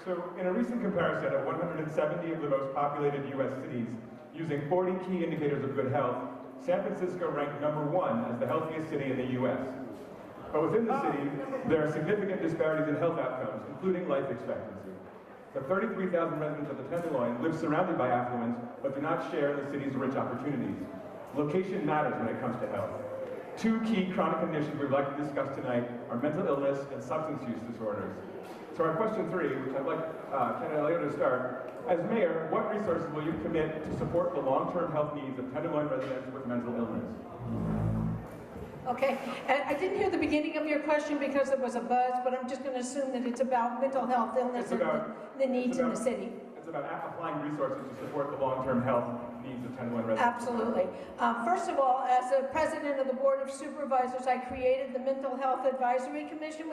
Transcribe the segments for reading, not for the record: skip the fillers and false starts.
So in a recent comparison of 170 of the most populated U.S. cities, using 40 key indicators of good health, San Francisco ranked #1 as the healthiest city in the U.S. But within the city, there are significant disparities in health outcomes, including life expectancy. The 33,000 residents of the Tenderloin live surrounded by affluence, but do not share in the city's rich opportunities. Location matters when it comes to health. Two key chronic conditions we'd like to discuss tonight are mental illness and substance use disorders. So our question 3, which I'd like Candidate Leo to start. As mayor, what resources will you commit to support the long-term health needs of Tenderloin residents with mental illness? Okay, and I didn't hear the beginning of your question because there was a buzz, but I'm just going to assume that it's about mental health illness and the needs in the city. It's about applying resources to support the long-term health needs of Tenderloin residents. Absolutely. First of all, as a president of the Board of Supervisors, I created the Mental Health Advisory Commission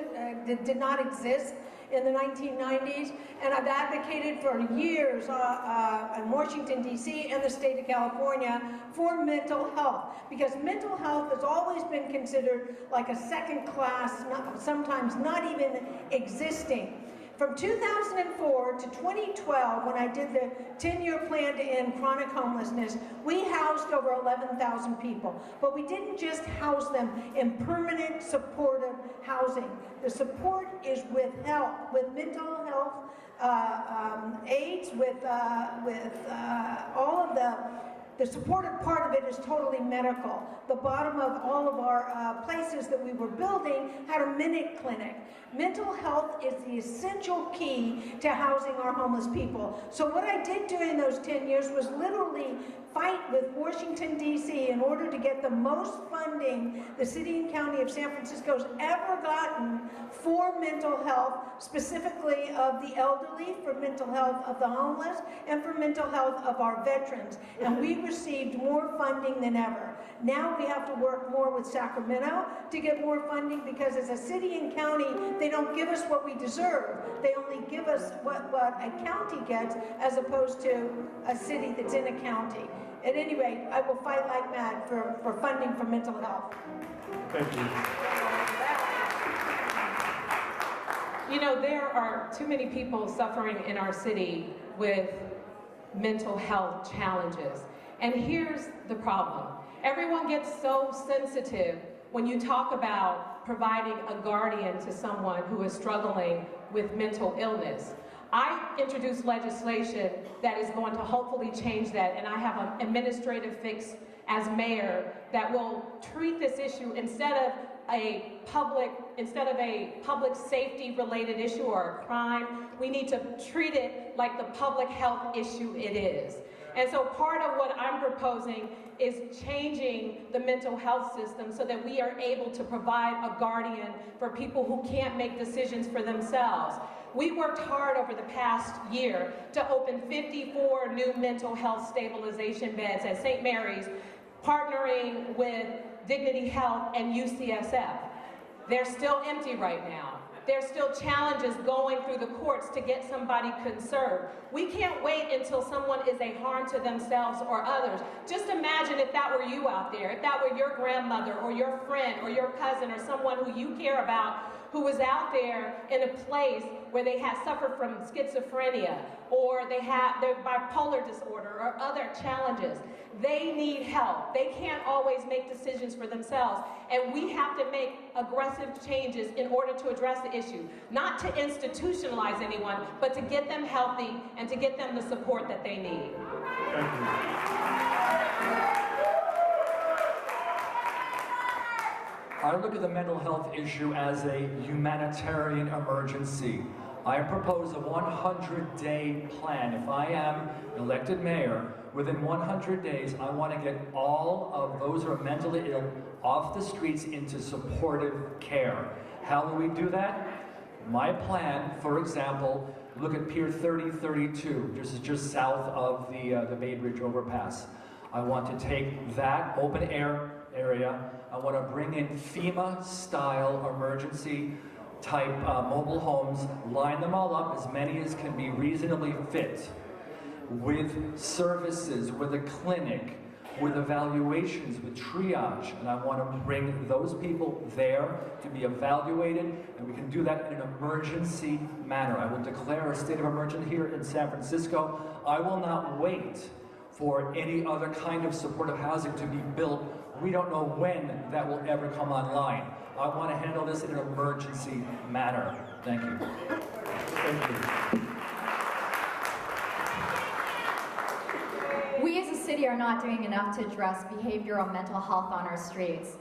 that did not exist in the 1990s, and I've advocated for years in Washington, D.C. and the state of California for mental health, because mental health has always been considered like a second class, sometimes not even existing. From 2004 to 2012, when I did the 10-year plan to end chronic homelessness, we housed over 11,000 people. But we didn't just house them in permanent supportive housing. The support is with help, with mental health aids, with all of the supportive part of it is totally medical. The bottom of all of our places that we were building had a minute clinic. Mental health is the essential key to housing our homeless people. So what I did during those 10 years was literally fight with Washington, D.C. in order to get the most funding the city and county of San Francisco has ever gotten for mental health, specifically of the elderly, for mental health of the homeless, and for mental health of our veterans. And we received more funding than ever. Now we have to work more with Sacramento to get more funding, because as a city and county, they don't give us what we deserve. They only give us what a county gets, as opposed to a city that's in a county. At any rate, I will fight like mad for funding for mental health. Thank you. You know, there are too many people suffering in our city with mental health challenges. And here's the problem. Everyone gets so sensitive when you talk about providing a guardian to someone who is struggling with mental illness. I introduced legislation that is going to hopefully change that, and I have an administrative fix as mayor that will treat this issue instead of a public safety related issue or a crime. We need to treat it like the public health issue it is. And so part of what I'm proposing is changing the mental health system so that we are able to provide a guardian for people who can't make decisions for themselves. We worked hard over the past year to open 54 new mental health stabilization beds at St. Mary's, partnering with Dignity Health and UCSF. They're still empty right now. There's still challenges going through the courts to get somebody conserved. We can't wait until someone is a harm to themselves or others. Just imagine if that were you out there, if that were your grandmother or your friend or your cousin or someone who you care about who was out there in a place where they had suffered from schizophrenia or they had their bipolar disorder or other challenges. They need help. They can't always make decisions for themselves. And we have to make aggressive changes in order to address the issue. Not to institutionalize anyone, but to get them healthy and to get them the support that they need. Thank you. I look at the mental health issue as a humanitarian emergency. I propose a 100-day plan. If I am elected mayor, within 100 days, I want to get all of those who are mentally ill off the streets into supportive care. How will we do that? My plan, for example, look at Pier 3032. This is just south of the Bay Bridge overpass. I want to take that open air area. I want to bring in FEMA-style emergency type mobile homes, line them all up, as many as can be reasonably fit, with services, with a clinic, with evaluations, with triage, and I want to bring those people there to be evaluated, and we can do that in an emergency manner. I will declare a state of emergency here in San Francisco. I will not wait for any other kind of supportive housing to be built. We don't know when that will ever come online. I want to handle this in an emergency manner. Thank you. Thank you. We as a city are not doing enough to address behavioral mental health on our streets.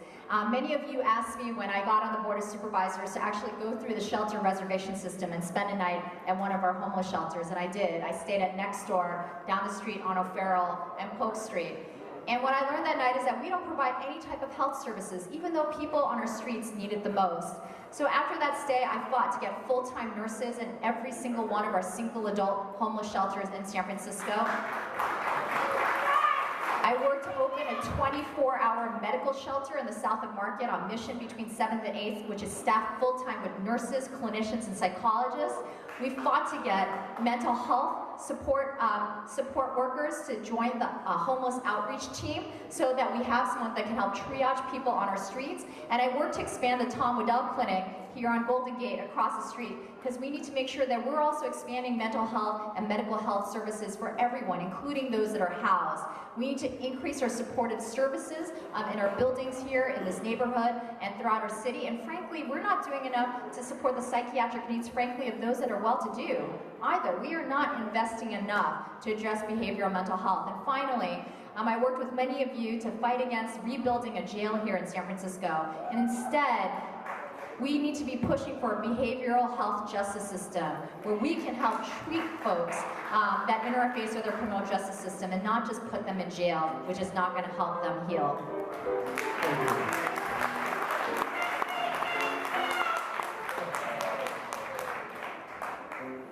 Many of you asked me when I got on the Board of Supervisors to actually go through the shelter reservation system and spend a night at one of our homeless shelters, and I did. I stayed at Next Door, down the street on O'Farrell and Polk Street. And what I learned that night is that we don't provide any type of health services, even though people on our streets need it the most. So after that stay, I fought to get full-time nurses in every single one of our single adult homeless shelters in San Francisco. I worked to open a 24-hour medical shelter in the South of Market on Mission between 7th and 8th, which is staffed full-time with nurses, clinicians, and psychologists. We fought to get mental health support workers to join the homeless outreach team so that we have someone that can help triage people on our streets. And I worked to expand the Tom Waddell Clinic here on Golden Gate across the street, because we need to make sure that we're also expanding mental health and medical health services for everyone, including those that are housed. We need to increase our supportive services in our buildings here in this neighborhood and throughout our city. And frankly, we're not doing enough to support the psychiatric needs, frankly, of those that are well-to-do either. We are not investing enough to address behavioral mental health. And finally, I worked with many of you to fight against rebuilding a jail here in San Francisco. And instead, we need to be pushing for a behavioral health justice system where we can help treat folks that interface with our criminal justice system and not just put them in jail, which is not going to help them heal.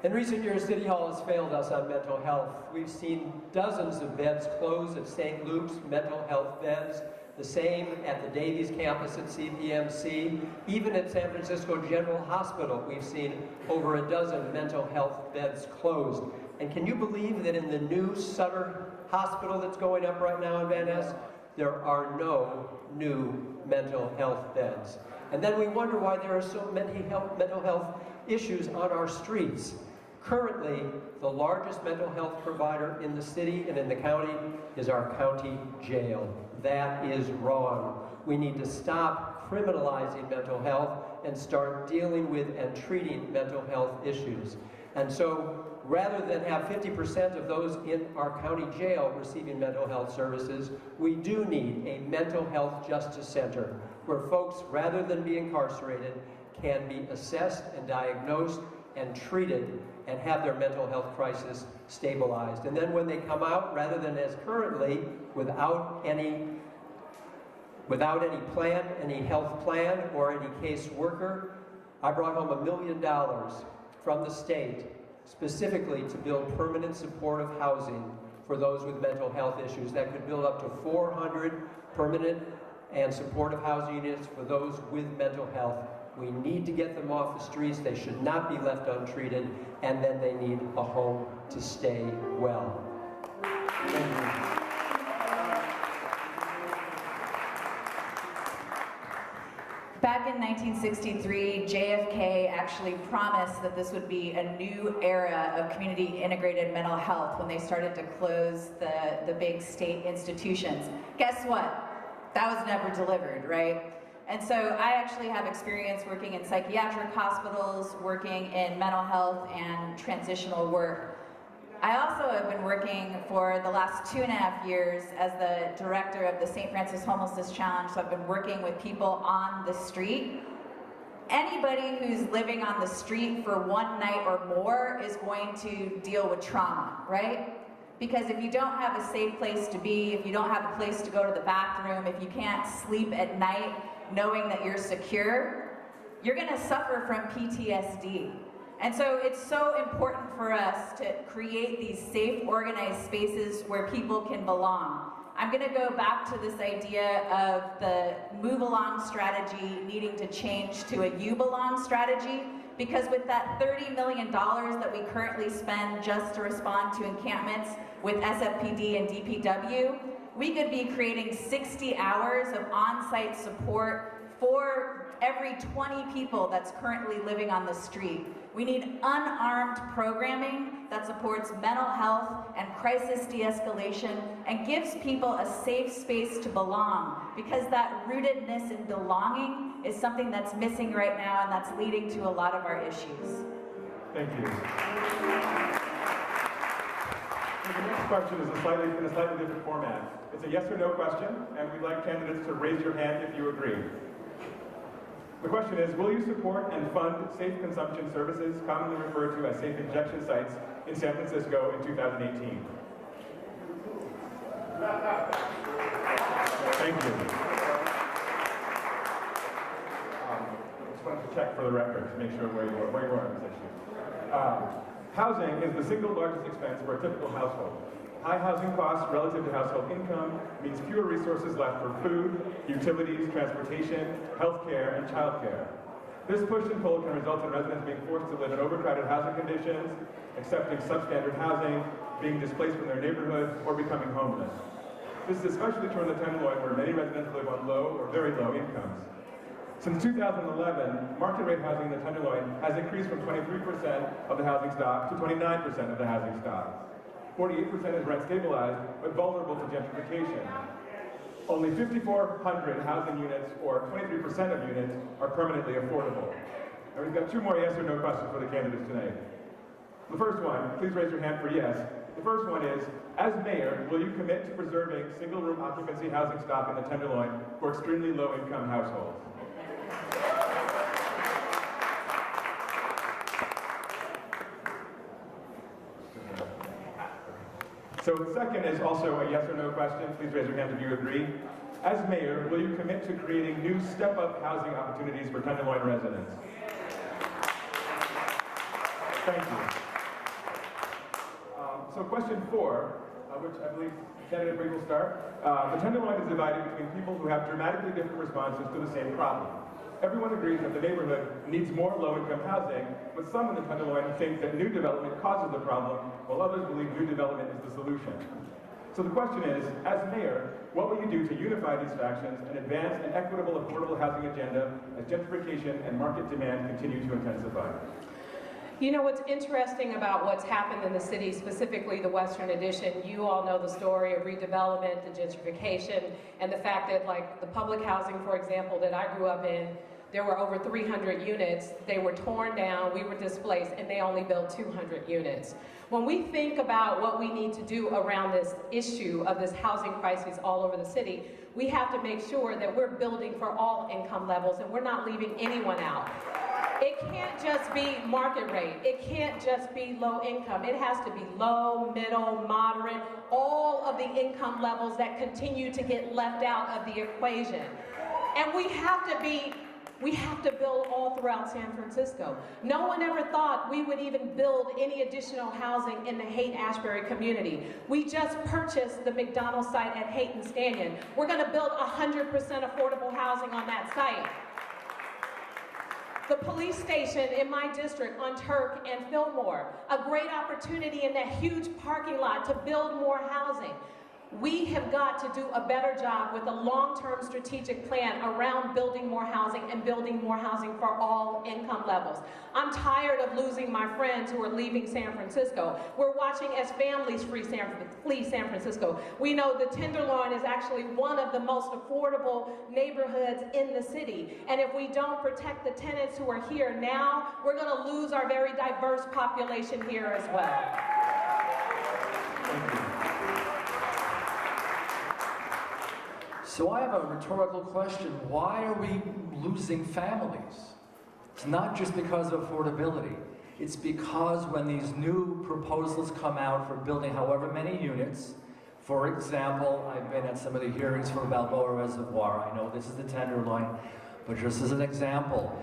In recent years, City Hall has failed us on mental health. We've seen dozens of beds close at St. Luke's mental health beds, the same at the Davies campus at CPMC. Even at San Francisco General Hospital, we've seen over a dozen mental health beds closed. And can you believe that in the new Sutter Hospital that's going up right now in Van Ness, there are no new mental health beds? And then we wonder why there are so many mental health issues on our streets. Currently, the largest mental health provider in the city and in the county is our county jail. That is wrong. We need to stop criminalizing mental health and start dealing with and treating mental health issues. And so, rather than have 50% of those in our county jail receiving mental health services, we do need a mental health justice center where folks, rather than be incarcerated, can be assessed and diagnosed and treated and have their mental health crisis stabilized. And then when they come out, rather than as currently, without any plan, any health plan or any case worker, I brought home $1 million from the state specifically to build permanent supportive housing for those with mental health issues that could build up to 400 permanent and supportive housing units for those with mental health. We need to get them off the streets. They should not be left untreated, and then they need a home to stay well. Thank you. Back in 1963, JFK actually promised that this would be a new era of community integrated mental health when they started to close the big state institutions. Guess what? That was never delivered, right? And so I actually have experience working in psychiatric hospitals, working in mental health and transitional work. I also have been working for the last 2.5 years as the director of the St. Francis Homelessness Challenge, so I've been working with people on the street. Anybody who's living on the street for one night or more is going to deal with trauma, right? Because if you don't have a safe place to be, if you don't have a place to go to the bathroom, if you can't sleep at night knowing that you're secure, you're gonna suffer from PTSD. And so it's so important for us to create these safe, organized spaces where people can belong. I'm gonna go back to this idea of the move along strategy needing to change to a you belong strategy, because with that $30 million that we currently spend just to respond to encampments with SFPD and DPW, we could be creating 60 hours of on-site support for every 20 people that's currently living on the street. We need unarmed programming that supports mental health and crisis de-escalation and gives people a safe space to belong, because that rootedness in belonging is something that's missing right now, and that's leading to a lot of our issues. Thank you. The next question is in a slightly different format. It's a yes or no question, and we'd like candidates to raise your hand if you agree. The question is, will you support and fund safe consumption services, commonly referred to as safe injection sites, in San Francisco in 2018? Thank you. I just wanted to check for the record to make sure where you are on this issue. Housing is the single largest expense for a typical household. High housing costs relative to household income means fewer resources left for food, utilities, transportation, healthcare, and childcare. This push and pull can result in residents being forced to live in overcrowded housing conditions, accepting substandard housing, being displaced from their neighborhood, or becoming homeless. This is especially true in the Tenderloin, where many residents live on low or very low incomes. Since 2011, market rate housing in the Tenderloin has increased from 23% of the housing stock to 29% of the housing stock. 48% is rent stabilized, but vulnerable to gentrification. Only 5,400 housing units, or 23% of units, are permanently affordable. And we've got two more yes or no questions for the candidates tonight. The first one, please raise your hand for yes. The first one is, as mayor, will you commit to preserving single-room occupancy housing stock in the Tenderloin for extremely low-income households? So the second is also a yes or no question. Please raise your hand if you agree. As mayor, will you commit to creating new step-up housing opportunities for Tenderloin residents? Thank you. So question 4, which I believe candidate Briggs will start. The Tenderloin is divided between people who have dramatically different responses to the same problem. Everyone agrees that the neighborhood needs more low-income housing, but some in the Tenderloin think that new development causes the problem, while others believe new development is the solution. So the question is, as mayor, what will you do to unify these factions and advance an equitable, affordable housing agenda as gentrification and market demand continue to intensify? You know what's interesting about what's happened in the city, specifically the Western Addition, you all know the story of redevelopment, the gentrification, and the fact that, like, the public housing, for example, that I grew up in, there were over 300 units. They were torn down, we were displaced, and they only built 200 units. When we think about what we need to do around this issue of this housing crisis all over the city, we have to make sure that we're building for all income levels and we're not leaving anyone out. It can't just be market rate. It can't just be low income. It has to be low, middle, moderate, all of the income levels that continue to get left out of the equation. And we have to build all throughout San Francisco. No one ever thought we would even build any additional housing in the Haight-Ashbury community. We just purchased the McDonald's site at Haight and Stanton. We're going to build 100% affordable housing on that site. The police station in my district on Turk and Fillmore, a great opportunity in that huge parking lot to build more housing. We have got to do a better job with a long-term strategic plan around building more housing and building more housing for all income levels. I'm tired of losing my friends who are leaving San Francisco. We're watching as families flee San Francisco. We know the Tenderloin is actually one of the most affordable neighborhoods in the city. And if we don't protect the tenants who are here now, we're going to lose our very diverse population here as well. So I have a rhetorical question. Why are we losing families? It's not just because of affordability. It's because when these new proposals come out for building however many units, for example, I've been at some of the hearings for Balboa Reservoir. I know this is the Tenderloin, but just as an example,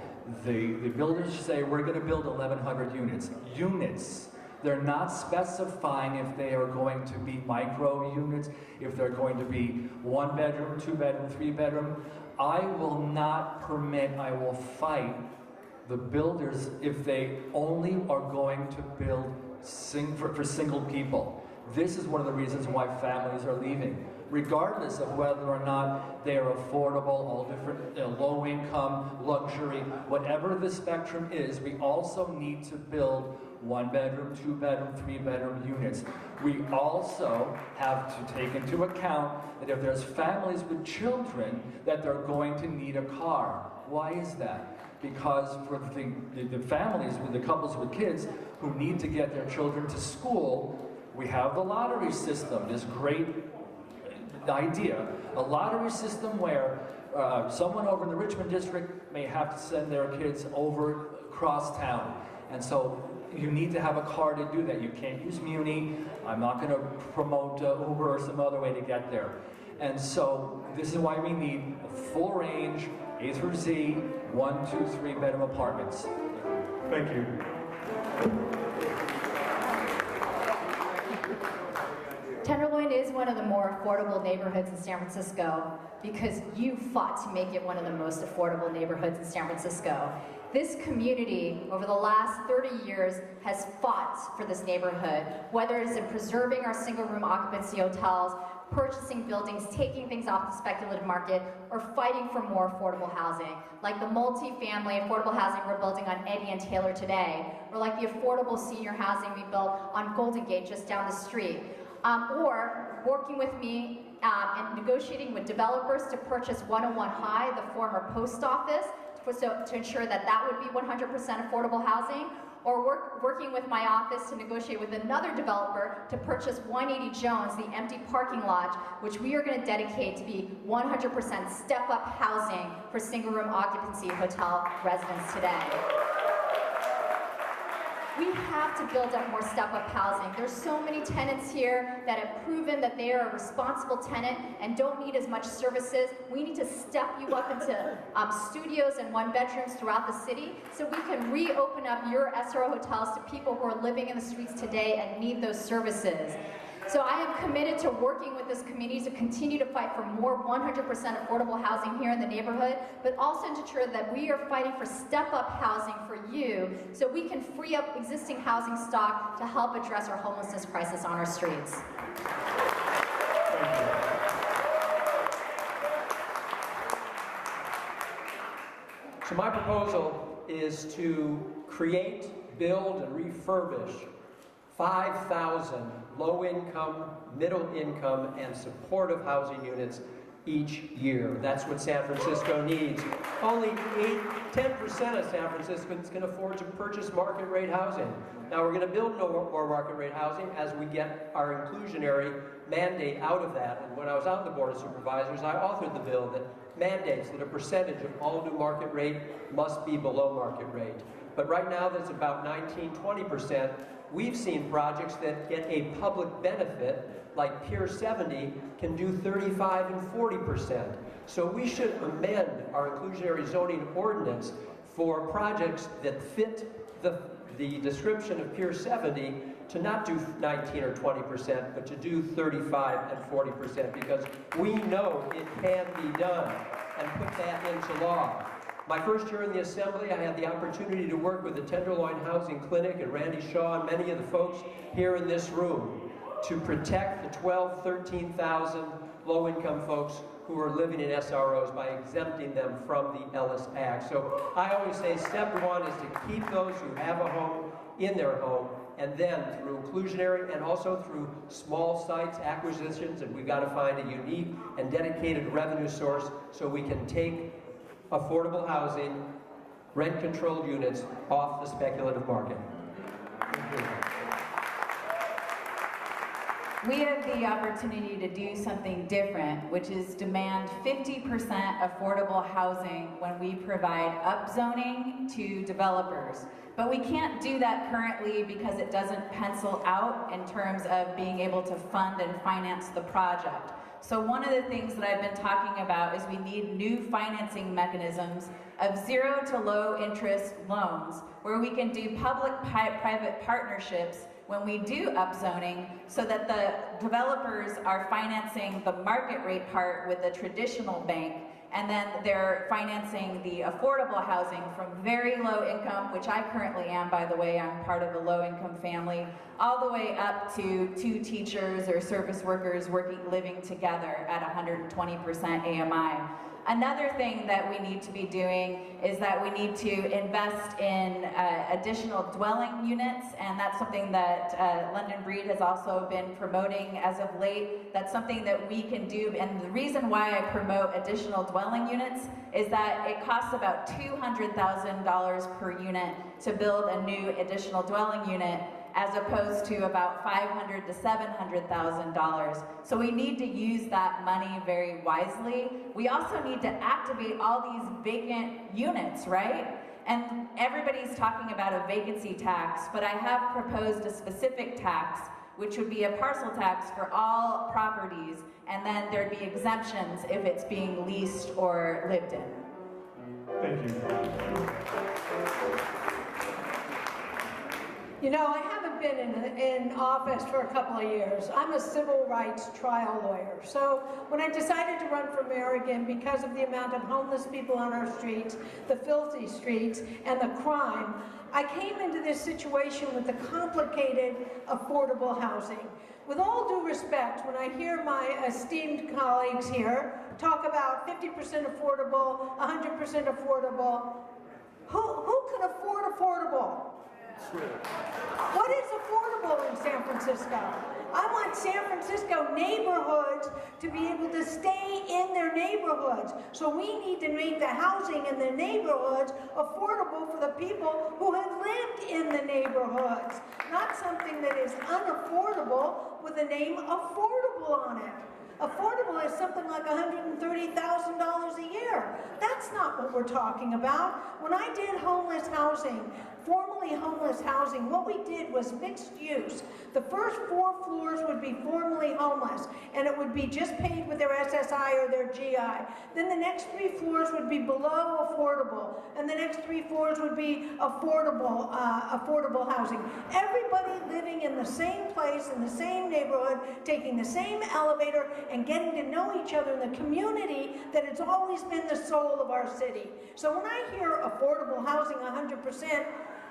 the builders say we're going to build 1,100 units. Units. They're not specifying if they are going to be micro units, if they're going to be 1 bedroom, 2 bedroom, 3 bedroom. I will not permit, I will fight the builders if they only are going to build for single people. This is one of the reasons why families are leaving, regardless of whether or not they are affordable, all different, low income, luxury, whatever the spectrum is. We also need to build 1-bedroom, 2-bedroom, 3-bedroom units. We also have to take into account that if there's families with children, that they're going to need a car. Why is that? Because for the families, with the couples with kids who need to get their children to school, we have the lottery system, this great idea. A lottery system where someone over in the Richmond district may have to send their kids over across town. And so you need to have a car to do that. You can't use Muni. I'm not going to promote Uber or some other way to get there. And so this is why we need a full range, A through Z, 1, 2, 3-bedroom apartments. Thank you. Tenderloin is one of the more affordable neighborhoods in San Francisco because you fought to make it one of the most affordable neighborhoods in San Francisco. This community, over the last 30 years, has fought for this neighborhood, whether it is in preserving our single-room occupancy hotels, purchasing buildings, taking things off the speculative market, or fighting for more affordable housing, like the multi-family affordable housing we're building on Eddy and Taylor today, or like the affordable senior housing we built on Golden Gate just down the street. Or working with me and negotiating with developers to purchase 101 High, the former post office, to ensure that that would be 100% affordable housing, or working with my office to negotiate with another developer to purchase 180 Jones, the empty parking lot, which we are going to dedicate to be 100% step-up housing for single-room occupancy hotel residents today. We have to build up more step-up housing. There's so many tenants here that have proven that they are a responsible tenant and don't need as much services. We need to step you up into studios and 1-bedrooms throughout the city so we can reopen up your SRO hotels to people who are living in the streets today and need those services. So I am committed to working with this community to continue to fight for more 100% affordable housing here in the neighborhood, but also to ensure that we are fighting for step-up housing for you so we can free up existing housing stock to help address our homelessness crisis on our streets. So my proposal is to create, build, and refurbish 5,000 low-income, middle-income, and supportive housing units each year. That's what San Francisco needs. Only 10% of San Franciscans can afford to purchase market-rate housing. Now we're going to build more market-rate housing as we get our inclusionary mandate out of that. And when I was on the Board of Supervisors, I authored the bill that mandates that a percentage of all new market rate must be below market rate. But right now that's about 19-20%. We've seen projects that get a public benefit, like Pier 70, can do 35 and 40%. So we should amend our inclusionary zoning ordinance for projects that fit the description of Pier 70 to not do 19 or 20%, but to do 35 and 40%, because we know it can be done, and put that into law. My first year in the Assembly, I had the opportunity to work with the Tenderloin Housing Clinic and Randy Shaw and many of the folks here in this room to protect the 13,000 low-income folks who are living in SROs by exempting them from the Ellis Act. So I always say step one is to keep those who have a home in their home, and then through inclusionary and also through small sites acquisitions, and we've got to find a unique and dedicated revenue source so we can take affordable housing, rent-controlled units off the speculative market. We have the opportunity to do something different, which is demand 50% affordable housing when we provide upzoning to developers. But we can't do that currently because it doesn't pencil out in terms of being able to fund and finance the project. So one of the things that I've been talking about is we need new financing mechanisms of 0 to low interest loans where we can do public-private partnerships when we do upzoning so that the developers are financing the market rate part with a traditional bank, And then they're financing the affordable housing from very low income, which I currently am, by the way. I'm part of a low income family, all the way up to 2 teachers or service workers living together at 120% AMI. Another thing that we need to be doing is that we need to invest in additional dwelling units, and that's something that London Breed has also been promoting as of late. That's something that we can do, and the reason why I promote additional dwelling units is that it costs about $200,000 per unit to build a new additional dwelling unit, as opposed to about $500,000 to $700,000. So we need to use that money very wisely. We also need to activate all these vacant units, right? And everybody's talking about a vacancy tax, but I have proposed a specific tax, which would be a parcel tax for all properties, and then there'd be exemptions if it's being leased or lived in. Thank you. You know, I haven't been in office for a couple of years. I'm a civil rights trial lawyer. So when I decided to run for mayor again, because of the amount of homeless people on our streets, the filthy streets, and the crime, I came into this situation with the complicated affordable housing. With all due respect, when I hear my esteemed colleagues here talk about 50% affordable, 100% affordable, who can afford affordable? What is affordable in San Francisco? I want San Francisco neighborhoods to be able to stay in their neighborhoods. So we need to make the housing in the neighborhoods affordable for the people who have lived in the neighborhoods, not something that is unaffordable with the name affordable on it. Affordable is something like $130,000 a year. That's not what we're talking about. When I did homeless housing, formerly homeless housing, what we did was mixed use. The first 4 floors would be formerly homeless, and it would be just paid with their SSI or their GI. Then the next 3 floors would be below affordable, and the next 3 floors would be affordable housing. Everybody living in the same place, in the same neighborhood, taking the same elevator, and getting to know each other in the community that has always been the soul of our city. So when I hear affordable housing 100%,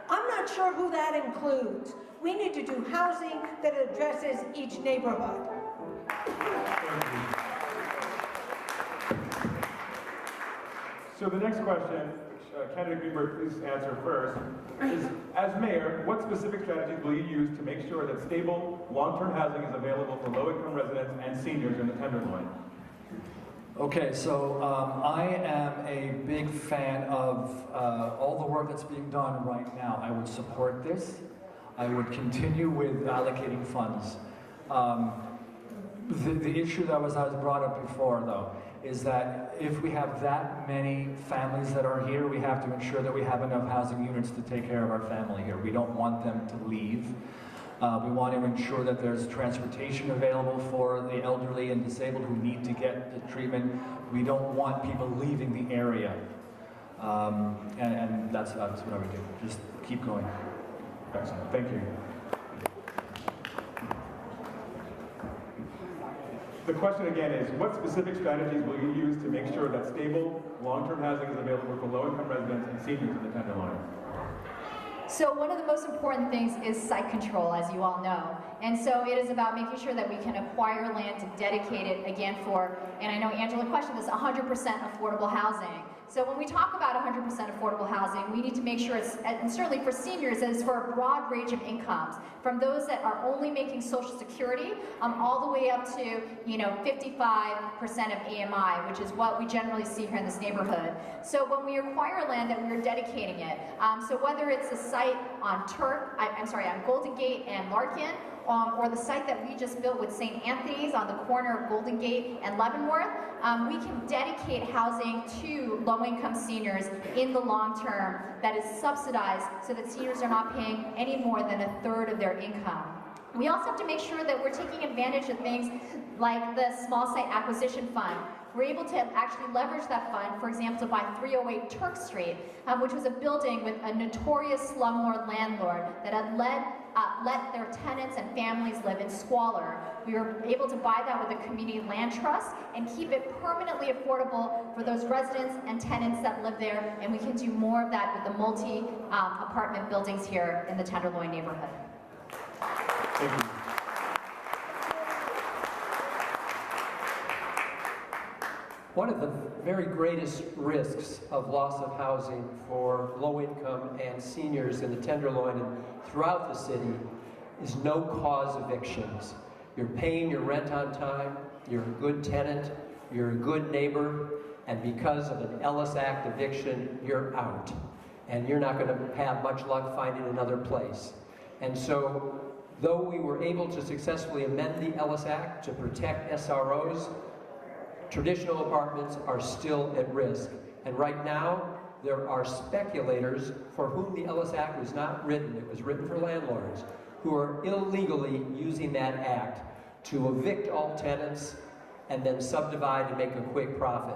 I'm not sure who that includes. We need to do housing that addresses each neighborhood. So the next question, which candidate Greenberg, please answer first, is, as mayor, what specific strategies will you use to make sure that stable, long-term housing is available for low-income residents and seniors in the Tenderloin? Okay, so I am a big fan of all the work that's being done right now. I would support this. I would continue with allocating funds. The issue that was brought up before, though, is that if we have that many families that are here, we have to ensure that we have enough housing units to take care of our family here. We don't want them to leave. We want to ensure that there's transportation available for the elderly and disabled who need to get the treatment. We don't want people leaving the area. And that's what I would do. Just keep going. Excellent. Thank you. The question again is, what specific strategies will you use to make sure that stable, long-term housing is available for low-income residents and seniors in the Tenderloin? So one of the most important things is site control, as you all know. And so it is about making sure that we can acquire land to dedicate it again for, and I know Angela questioned this, 100% affordable housing. So when we talk about 100% affordable housing, we need to make sure it's, and certainly for seniors, it's for a broad range of incomes, from those that are only making Social Security, all the way up to, 55% of AMI, which is what we generally see here in this neighborhood. So when we acquire land, that we're dedicating it. So whether it's a site on on Golden Gate and Larkin, or the site that we just built with St. Anthony's on the corner of Golden Gate and Leavenworth, we can dedicate housing to low-income seniors in the long term that is subsidized so that seniors are not paying any more than 1/3 of their income. We also have to make sure that we're taking advantage of things like the Small Site Acquisition Fund. We're able to actually leverage that fund, for example, to buy 308 Turk Street, which was a building with a notorious slumlord landlord that had led let their tenants and families live in squalor. We were able to buy that with a community land trust and keep it permanently affordable for those residents and tenants that live there, and we can do more of that with the multi-apartment buildings here in the Tenderloin neighborhood. Thank you. One of the very greatest risks of loss of housing for low-income and seniors in the Tenderloin and throughout the city is no-cause evictions. You're paying your rent on time, you're a good tenant, you're a good neighbor, and because of an Ellis Act eviction, you're out. And you're not going to have much luck finding another place. And so, though we were able to successfully amend the Ellis Act to protect SROs, traditional apartments are still at risk. And right now, there are speculators for whom the Ellis Act was not written. It was written for landlords who are illegally using that act to evict all tenants and then subdivide and make a quick profit.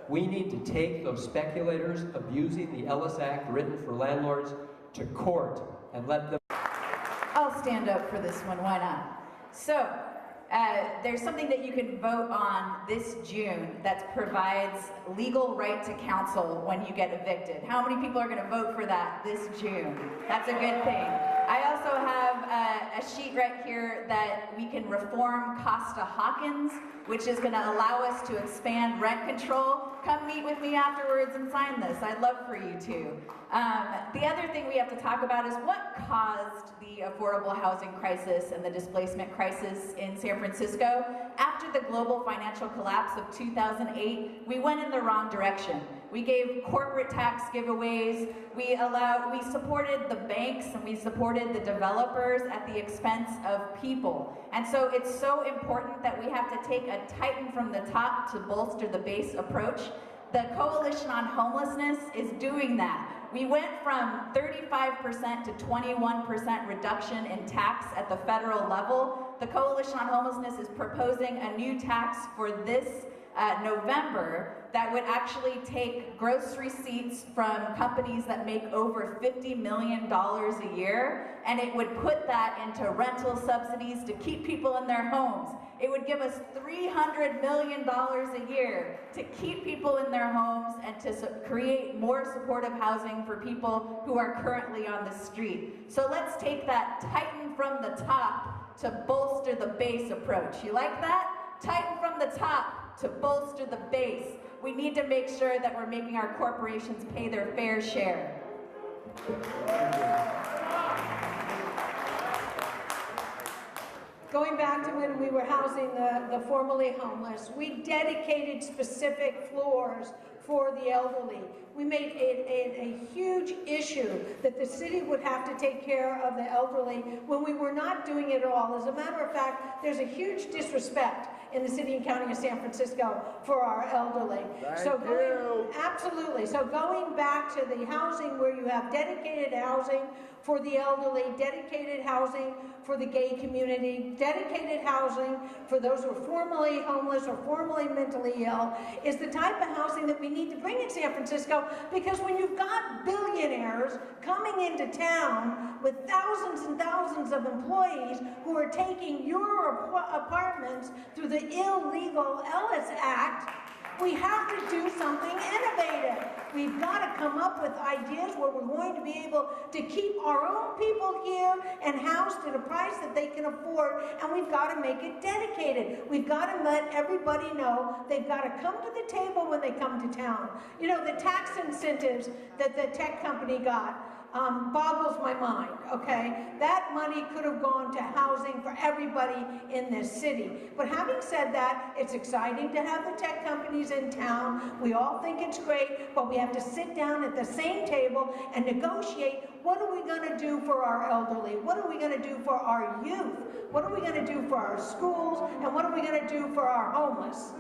We need to take those speculators abusing the Ellis Act written for landlords to court and let them... I'll stand up for this one, why not? So, there's something that you can vote on this June that provides legal right to counsel when you get evicted. How many people are going to vote for that this June? That's a good thing. I also have a sheet right here that we can reform Costa-Hawkins, which is going to allow us to expand rent control. Come meet with me afterwards and sign this. I'd love for you to. The other thing we have to talk about is what caused the affordable housing crisis and the displacement crisis in San Francisco. After the global financial collapse of 2008, we went in the wrong direction. We gave corporate tax giveaways, we supported the banks and we supported the developers at the expense of people. And so it's so important that we have to take a tighten from the top to bolster the base approach. The Coalition on Homelessness is doing that. We went from 35% to 21% reduction in tax at the federal level. The Coalition on Homelessness is proposing a new tax for this November that would actually take gross receipts from companies that make over $50 million a year, and it would put that into rental subsidies to keep people in their homes. It would give us $300 million a year to keep people in their homes and to create more supportive housing for people who are currently on the street. So let's take that tighten from the top to bolster the base approach. You like that? Tighten from the top to bolster the base. We need to make sure that we're making our corporations pay their fair share. Going back to when we were housing the formerly homeless, we dedicated specific floors for the elderly. We made it a huge issue that the city would have to take care of the elderly when we were not doing it at all. As a matter of fact, there's a huge disrespect in the city and county of San Francisco for our elderly. Absolutely. So going back to the housing where you have dedicated housing for the elderly, dedicated housing for the gay community, dedicated housing for those who are formerly homeless or formerly mentally ill, is the type of housing that we need to bring in San Francisco, because when you've got billionaires coming into town with thousands and thousands of employees who are taking your apartments through the illegal Ellis Act, we have to do something innovative. We've got to come up with ideas where we're going to be able to keep our own people here and housed at a price that they can afford, and we've got to make it dedicated. We've got to let everybody know they've got to come to the table when they come to town. You know, the tax incentives that the tech company got boggles my mind, okay? That money could have gone to housing for everybody in this city. But having said that, it's exciting to have the tech companies in town. We all think it's great, but we have to sit down at the same table and negotiate, what are we going to do for our elderly? What are we going to do for our youth? What are we going to do for our schools? And what are we going to do for our homeless?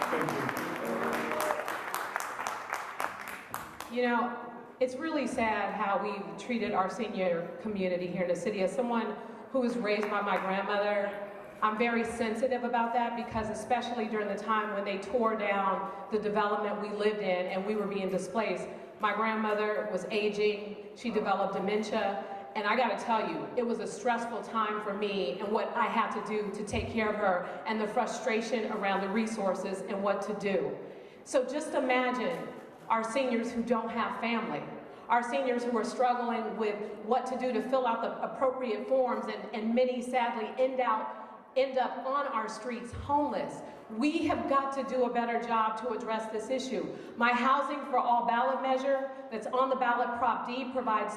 Thank you. You know, it's really sad how we've treated our senior community here in the city. As someone who was raised by my grandmother, I'm very sensitive about that, because especially during the time when they tore down the development we lived in and we were being displaced, my grandmother was aging, she developed dementia, And I gotta tell you, it was a stressful time for me and what I had to do to take care of her and the frustration around the resources and what to do. So just imagine our seniors who don't have family, our seniors who are struggling with what to do to fill out the appropriate forms, and many sadly end up on our streets homeless. We have got to do a better job to address this issue. My Housing for All ballot measure that's on the ballot Prop D provides